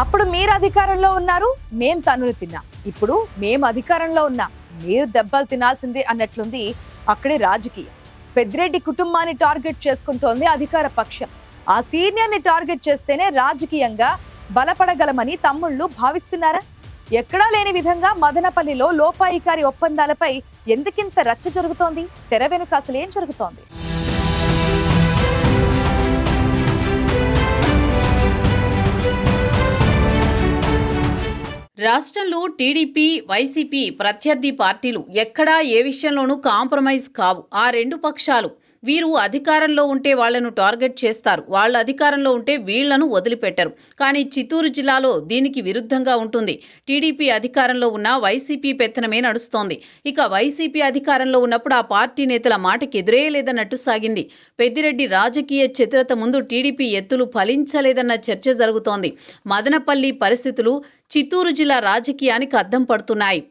అప్పుడు మీరు అధికారంలో ఉన్నారు, మేం తన్నులు తిన్నాం. ఇప్పుడు మేము అధికారంలో ఉన్నాం, మీరు దెబ్బలు తినాల్సిందే అన్నట్లుంది అక్కడి రాజకీయం. పెద్దిరెడ్డి కుటుంబాన్ని టార్గెట్ చేసుకుంటోంది అధికార పక్షం. ఆ సీనియర్ని టార్గెట్ చేస్తేనే రాజకీయంగా బలపడగలమని తమ్ముళ్ళు భావిస్తున్నారా? ఎక్కడా లేని విధంగా మదనపల్లిలో లోపాయికారి ఒప్పందాలపై ఎందుకింత రచ్చ జరుగుతోంది? తెర వెనుక అసలు ఏం జరుగుతోంది? రాష్ట్రంలో టీడీపీ, వైసీపీ ప్రత్యర్థి పార్టీలు ఎక్కడా ఏ విషయంలోనూ కాంప్రమైజ్ కావు. ఆ రెండు పక్షాలు వీరు అధికారంలో ఉంటే వాళ్లను టార్గెట్ చేస్తారు, వాళ్ళ అధికారంలో ఉంటే వీళ్లను వదిలిపెట్టరు. కానీ చిత్తూరు జిల్లాలో దీనికి విరుద్ధంగా ఉంటుంది. టీడీపీ అధికారంలో ఉన్న వైసీపీ పెత్తనమే నడుస్తోంది. ఇక వైసీపీ అధికారంలో ఉన్నప్పుడు ఆ పార్టీ నేతల మాటకి ఎదురే లేదన్నట్టు సాగింది. పెద్దిరెడ్డి రాజకీయ చిత్రత ముందు టీడీపీ ఎత్తులు ఫలించలేదన్న చర్చ జరుగుతోంది. మదనపల్లి పరిస్థితులు చిత్తూరు జిల్లా రాజకీయానికి అద్దం పడుతున్నాయి.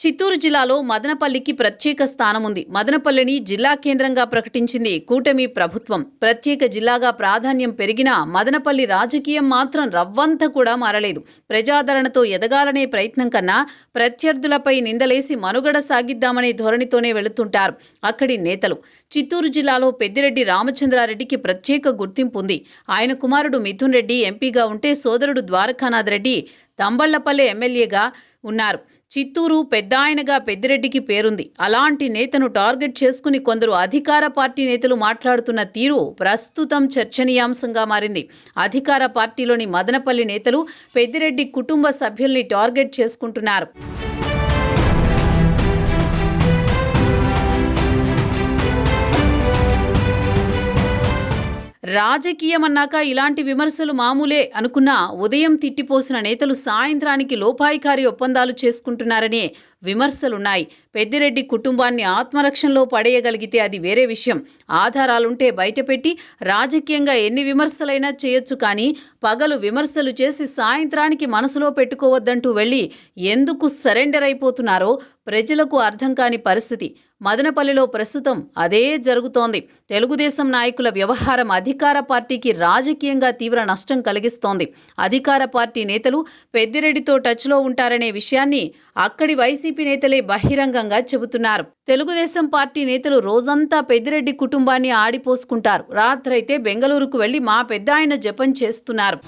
చిత్తూరు జిల్లాలో మదనపల్లికి ప్రత్యేక స్థానం ఉంది. మదనపల్లిని జిల్లా కేంద్రంగా ప్రకటించింది కూటమి ప్రభుత్వం. ప్రత్యేక జిల్లాగా ప్రాధాన్యం పెరిగినా మదనపల్లి రాజకీయం మాత్రం రవ్వంత కూడా మారలేదు. ప్రజాదరణతో ఎదగాలనే ప్రయత్నం కన్నా ప్రత్యర్థులపై నిందలేసి మనుగడ సాగిద్దామనే ధోరణితోనే వెళుతుంటారు అక్కడి నేతలు. చిత్తూరు జిల్లాలో పెద్దిరెడ్డి రామచంద్రారెడ్డికి ప్రత్యేక గుర్తింపు ఉంది. ఆయన కుమారుడు మిథున్ రెడ్డి ఎంపీగా ఉంటే సోదరుడు ద్వారకానాథ్ రెడ్డి తంబళ్లపల్లె ఎమ్మెల్యేగా ఉన్నారు. చిత్తూరు పెద్దాయనగా పెద్దిరెడ్డికి పేరుంది. అలాంటి నేతను టార్గెట్ చేసుకుని కొందరు అధికార పార్టీ నేతలు మాట్లాడుతున్న తీరు ప్రస్తుతం చర్చనీయాంశంగా మారింది. అధికార పార్టీలోని మదనపల్లి నేతలు పెద్దిరెడ్డి కుటుంబ సభ్యుల్ని టార్గెట్ చేసుకుంటున్నారు. రాజకీయం అన్నాక ఇలాంటి విమర్శలు మామూలే అనుకున్నా ఉదయం తిట్టిపోసిన నేతలు సాయంత్రానికి లోపాయికారి ఒప్పందాలు చేసుకుంటున్నారనే విమర్శలున్నాయి. పెద్దిరెడ్డి కుటుంబాన్ని ఆత్మరక్షణలో పడేయగలిగితే అది వేరే విషయం. ఆధారాలుంటే బయటపెట్టి రాజకీయంగా ఎన్ని విమర్శలైనా చేయొచ్చు. కానీ పగలు విమర్శలు చేసి సాయంత్రానికి మనసులో పెట్టుకోవద్దంటూ వెళ్ళి ఎందుకు సరెండర్ అయిపోతున్నారో ప్రజలకు అర్థం కాని పరిస్థితి. మదనపల్లిలో ప్రస్తుతం అదే జరుగుతోంది. తెలుగుదేశం నాయకుల వ్యవహారం అధికార పార్టీకి రాజకీయంగా తీవ్ర నష్టం కలిగిస్తోంది. అధికార పార్టీ నేతలు పెద్దిరెడ్డితో టచ్లో ఉంటారనే విషయాన్ని అక్కడి వైసీపీ నేతలే బహిరంగంగా చెబుతున్నారు. తెలుగుదేశం పార్టీ నేతలు రోజంతా పెద్దిరెడ్డి కుటుంబాన్ని ఆడిపోసుకుంటారు. రాత్రైతే బెంగళూరుకు వెళ్లి మా పెద్దాయన జపం చేస్తున్నారు.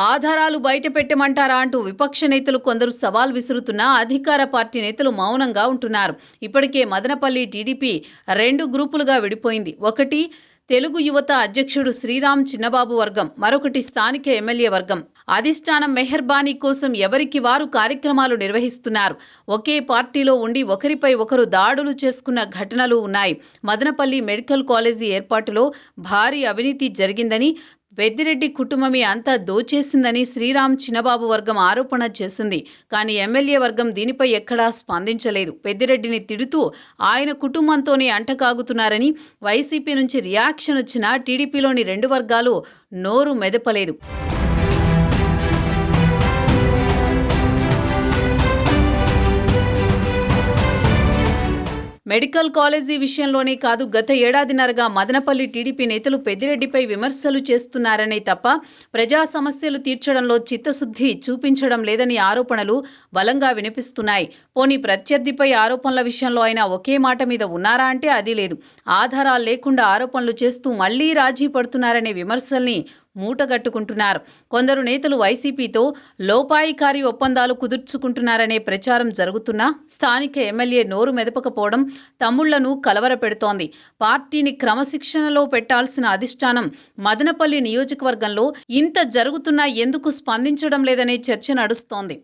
ఆధారాలు బయట పెట్టమంటారా అంటూ విపక్ష నేతలు కొందరు సవాల్ విసురుతున్నా అధికార పార్టీ నేతలు మౌనంగా ఉంటున్నారు. ఇప్పటికే మదనపల్లి టీడీపీ 2 గ్రూపులుగా విడిపోయింది. ఒకటి తెలుగు యువత అధ్యక్షుడు శ్రీరామ్ చిన్నబాబు వర్గం, మరొకటి స్థానిక ఎమ్మెల్యే వర్గం. అధిష్టానం మెహర్బానీ కోసం ఎవరికి వారు కార్యక్రమాలు నిర్వహిస్తున్నారు. ఒకే పార్టీలో ఉండి ఒకరిపై ఒకరు దాడులు చేసుకున్న ఘటనలు ఉన్నాయి. మదనపల్లి మెడికల్ కాలేజీ ఏర్పాటులో భారీ అవినీతి జరిగిందని, పెద్దిరెడ్డి కుటుంబమే అంతా దోచేసిందని శ్రీరామ్ చిన్నబాబు వర్గం ఆరోపణ చేసింది. కానీ ఎమ్మెల్యే వర్గం దీనిపై ఎక్కడా స్పందించలేదు. పెద్దిరెడ్డిని తిడుతూ ఆయన కుటుంబంతోనే అంటకాగుతున్నారని వైసీపీ నుంచి రియాక్షన్ వచ్చినా టీడీపీలోని 2 వర్గాలు నోరు మెదపలేదు. మెడికల్ కాలేజీ విషయంలోనే కాదు, గత ఏడాదిన్నరగా మదనపల్లి టీడీపీ నేతలు పెద్దిరెడ్డిపై విమర్శలు చేస్తున్నారనే తప్ప ప్రజా సమస్యలు తీర్చడంలో చిత్తశుద్ధి చూపించడం లేదని ఆరోపణలు బలంగా వినిపిస్తున్నాయి. పోనీ ప్రత్యర్థిపై ఆరోపణల విషయంలో అయినా ఒకే మాట మీద ఉన్నారా అంటే అది లేదు. ఆధారాలు లేకుండా ఆరోపణలు చేస్తూ మళ్లీ రాజీ పడుతున్నారనే విమర్శల్ని మూటగట్టుకుంటున్నారు. కొందరు నేతలు వైసీపీతో లోపాయికారి ఒప్పందాలు కుదుర్చుకుంటున్నారనే ప్రచారం జరుగుతున్నా స్థానిక ఎమ్మెల్యే నోరు మెదపకపోవడం తమ్ముళ్లను కలవరపెడుతోంది. పార్టీని క్రమశిక్షణలో పెట్టాల్సిన అధిష్టానం మదనపల్లి నియోజకవర్గంలో ఇంత జరుగుతున్నా ఎందుకు స్పందించడం లేదనే చర్చ నడుస్తోంది.